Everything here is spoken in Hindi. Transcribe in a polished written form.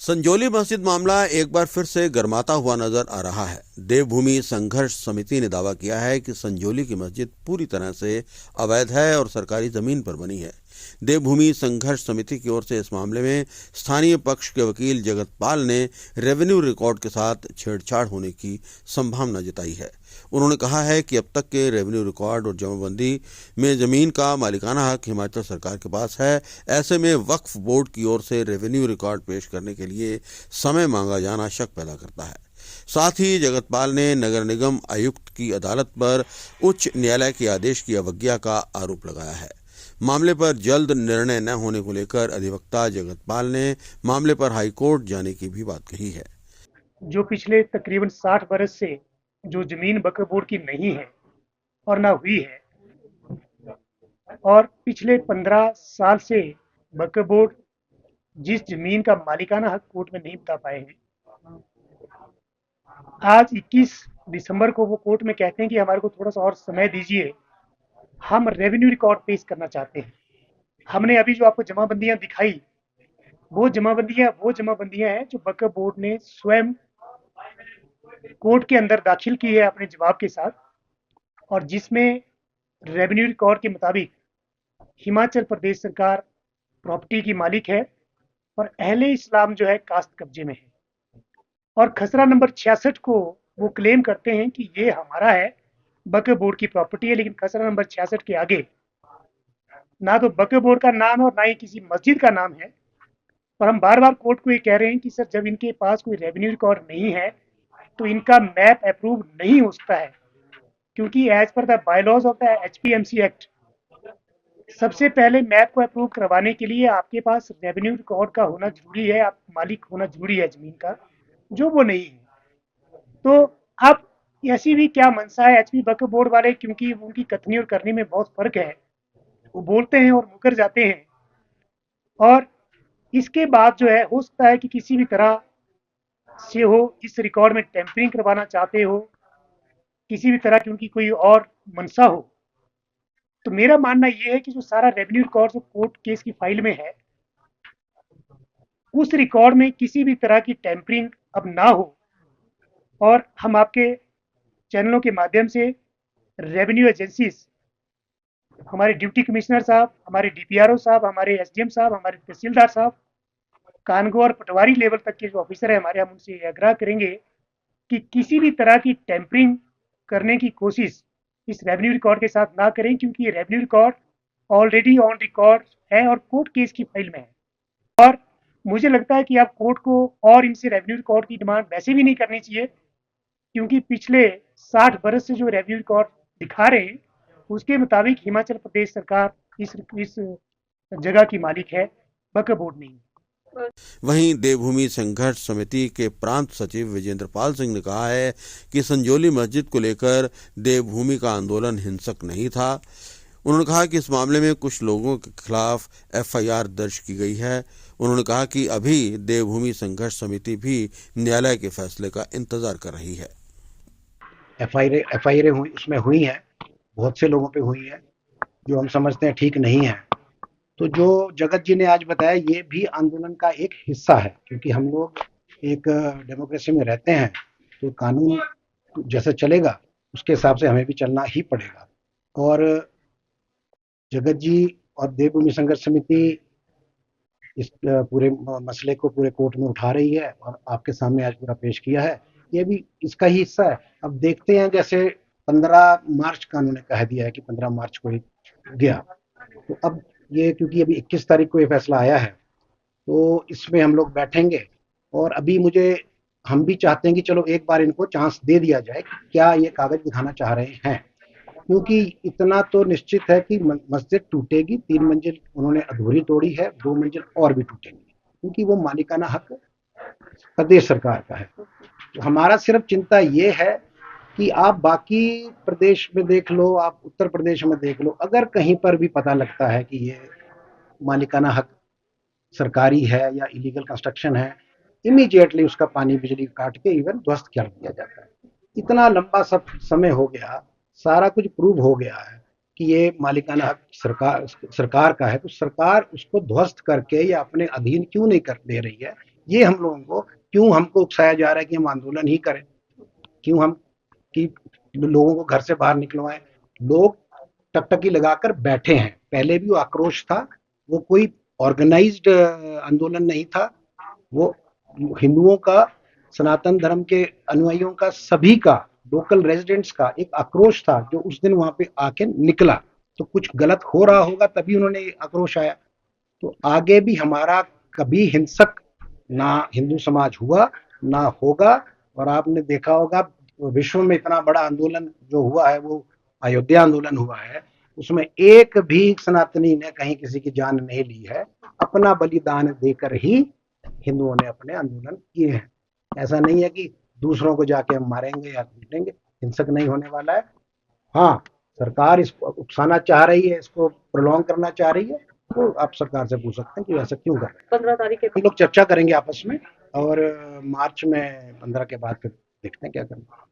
संजौली मस्जिद मामला एक बार फिर से गर्माता हुआ नजर आ रहा है। देवभूमि संघर्ष समिति ने दावा किया है कि संजौली की मस्जिद पूरी तरह से अवैध है और सरकारी जमीन पर बनी है। देवभूमि संघर्ष समिति की ओर से इस मामले में स्थानीय पक्ष के वकील जगतपाल ने रेवेन्यू रिकॉर्ड के साथ छेड़छाड़ होने की संभावना जताई है। उन्होंने कहा है कि अब तक के रेवेन्यू रिकॉर्ड और जमाबंदी में जमीन का मालिकाना हक हिमाचल सरकार के पास है। ऐसे में वक्फ बोर्ड की ओर से रेवेन्यू रिकॉर्ड पेश करने के लिए समय मांगा जाना शक पैदा करता है। साथ ही जगतपाल ने नगर निगम आयुक्त की अदालत पर उच्च न्यायालय के आदेश की अवज्ञा का आरोप लगाया है। मामले पर जल्द निर्णय न होने को लेकर अधिवक्ता जगतपाल ने मामले पर हाईकोर्ट जाने की भी बात कही है। जो पिछले तकरीबन 60 बरस से जो जमीन वक्फ बोर्ड की नहीं है और ना हुई है, और पिछले 15 साल से वक्फ बोर्ड जिस जमीन का मालिकाना हक कोर्ट में नहीं बता पाए हैं, आज 21 दिसंबर को वो कोर्ट में कहते हैं कि हमारे को थोड़ा सा और समय दीजिए, हम रेवेन्यू रिकॉर्ड पेश करना चाहते हैं। हमने अभी जो आपको जमाबंदियां दिखाई, वो जमाबंदियां हैं जो वक्फ बोर्ड ने स्वयं कोर्ट के अंदर दाखिल की है अपने जवाब के साथ, और जिसमें रेवेन्यू रिकॉर्ड के मुताबिक हिमाचल प्रदेश सरकार प्रॉपर्टी की मालिक है और अहले इस्लाम जो है कास्ट कब्जे में है। और खसरा नंबर 66 को वो क्लेम करते हैं कि ये हमारा है, वक्फ बोर्ड की प्रॉपर्टी है, लेकिन खसरा नंबर 66 के आगे ना तो वक्फ बोर्ड का नाम है और ना ही किसी मस्जिद का नाम है। और हम बार बार कोर्ट को ये कह रहे हैं कि सर, जब इनके पास कोई रेवेन्यू रिकॉर्ड नहीं है तो इनका मैप अप्रूव नहीं हो सकता है, क्योंकि as per the bylaws of the HPMC act सबसे पहले मैप को अप्रूव करवाने के लिए आपके पास रेवेन्यू रिकॉर्ड का होना जरूरी है, आप मालिक होना जरूरी है जमीन का, जो वो नहीं है। तो अब ऐसी भी क्या मंशा है एचपी वक्फ बोर्ड वाले, क्योंकि उनकी कथनी और करनी में बहुत फर्क है। वो बोलते हैं और मुकर जाते हैं, और इसके बाद जो है हो सकता है कि किसी भी तरह से हो इस रिकॉर्ड में टेम्परिंग करवाना चाहते हो, किसी भी तरह की उनकी कोई और मंशा हो। तो मेरा मानना ये है कि जो सारा रेवेन्यू रिकॉर्ड जो कोर्ट केस की फाइल में है, उस रिकॉर्ड में किसी भी तरह की टेम्परिंग अब ना हो, और हम आपके चैनलों के माध्यम से रेवेन्यू एजेंसीज, हमारे डिप्टी कमिश्नर साहब, हमारे डीपीआरओ साहब, हमारे एसडीएम साहब, हमारे तहसीलदार साहब, कानगो और पटवारी लेवल तक के जो ऑफिसर है हमारे, हम उनसे आग्रह करेंगे कि किसी भी तरह की टेम्परिंग करने की कोशिश इस रेवेन्यू रिकॉर्ड के साथ ना करें, क्योंकि ये revenue record already on record है और कोर्ट केस की फाइल में है। और मुझे लगता है कि आप कोर्ट को और इनसे रेवेन्यू रिकॉर्ड की डिमांड वैसे भी नहीं करनी चाहिए, क्योंकि पिछले 60 बरस से जो रेवेन्यू रिकॉर्ड दिखा रहे हैं उसके मुताबिक हिमाचल प्रदेश सरकार इस जगह की मालिक है, वक्फ बोर्ड नहीं। वहीं देवभूमि संघर्ष समिति के प्रांत सचिव विजेंद्र पाल सिंह ने कहा है कि संजौली मस्जिद को लेकर देवभूमि का आंदोलन हिंसक नहीं था। उन्होंने कहा कि इस मामले में कुछ लोगों के खिलाफ एफआईआर दर्ज की गई है। उन्होंने कहा कि अभी देवभूमि संघर्ष समिति भी न्यायालय के फैसले का इंतजार कर रही है। एफआईआर उसमें हुई हैं, बहुत से लोगों पे हुई है जो हम समझते हैं ठीक नहीं है। तो जो जगत जी ने आज बताया, ये भी आंदोलन का एक हिस्सा है, क्योंकि हम लोग एक डेमोक्रेसी में रहते हैं, तो कानून जैसे चलेगा उसके हिसाब से हमें भी चलना ही पड़ेगा। और जगत जी और देवभूमि संघर्ष समिति इस पूरे मसले को पूरे कोर्ट में उठा रही है और आपके सामने आज पूरा पेश किया है। ये भी इसका ही हिस्सा है। अब देखते हैं, जैसे 15 मार्च का उन्होंने कह दिया है कि 15 मार्च को ही गया, तो अब ये क्योंकि अभी 21 तारीख को ये फैसला आया है, तो इसमें हम लोग बैठेंगे। और अभी हम भी चाहते हैं कि चलो एक बार इनको चांस दे दिया जाए कि क्या ये कागज दिखाना चाह रहे हैं, क्योंकि इतना तो निश्चित है कि मस्जिद टूटेगी। 3 मंजिल उन्होंने अधूरी तोड़ी है, 2 मंजिल और भी टूटेंगी, क्योंकि वो मालिकाना हक प्रदेश सरकार का है। तो हमारा सिर्फ चिंता ये है कि आप बाकी प्रदेश में देख लो, आप उत्तर प्रदेश में देख लो, अगर कहीं पर भी पता लगता है कि ये मालिकाना हक सरकारी है या इलीगल कंस्ट्रक्शन है, इमीडिएटली उसका पानी बिजली काट के इवन ध्वस्त कर दिया जाता है। इतना लंबा सब समय हो गया, सारा कुछ प्रूव हो गया है कि ये मालिकाना हक सरकार का है, तो सरकार उसको ध्वस्त करके या अपने अधीन क्यों नहीं कर दे रही है, ये हम लोगों को क्यों हमको उकसाया जा रहा है कि हम आंदोलन ही करें, क्यों हम कि लोगों को घर से बाहर निकलवाएं। लोग टकटकी लगाकर बैठे हैं। पहले भी वो आक्रोश था, वो कोई ऑर्गेनाइज्ड आंदोलन नहीं था, वो हिंदुओं का, सनातन धर्म के अनुयायियों का, सभी का, लोकल रेजिडेंट्स का एक आक्रोश था जो उस दिन वहां पे आके निकला। तो कुछ गलत हो रहा होगा तभी उन्होंने आक्रोश आया। तो आगे भी हमारा कभी हिंसक ना हिंदू समाज हुआ ना होगा। और आपने देखा होगा विश्व में इतना बड़ा आंदोलन जो हुआ है वो अयोध्या आंदोलन हुआ है, उसमें एक भी सनातनी ने कहीं किसी की जान नहीं ली है। अपना बलिदान देकर ही हिंदुओं ने अपने आंदोलन किए हैं। ऐसा नहीं है कि दूसरों को जाके हम मारेंगे या पीटेंगे। हिंसक नहीं होने वाला है। हाँ, सरकार इसको उकसाना चाह रही है, इसको प्रोलॉन्ग करना चाह रही है, तो आप सरकार से पूछ सकते हैं कि ऐसा क्यों कर रहे हैं। 15 तारीख के हम लोग चर्चा करेंगे आपस में, और मार्च में 15 के बाद फिर देखते हैं क्या करना है।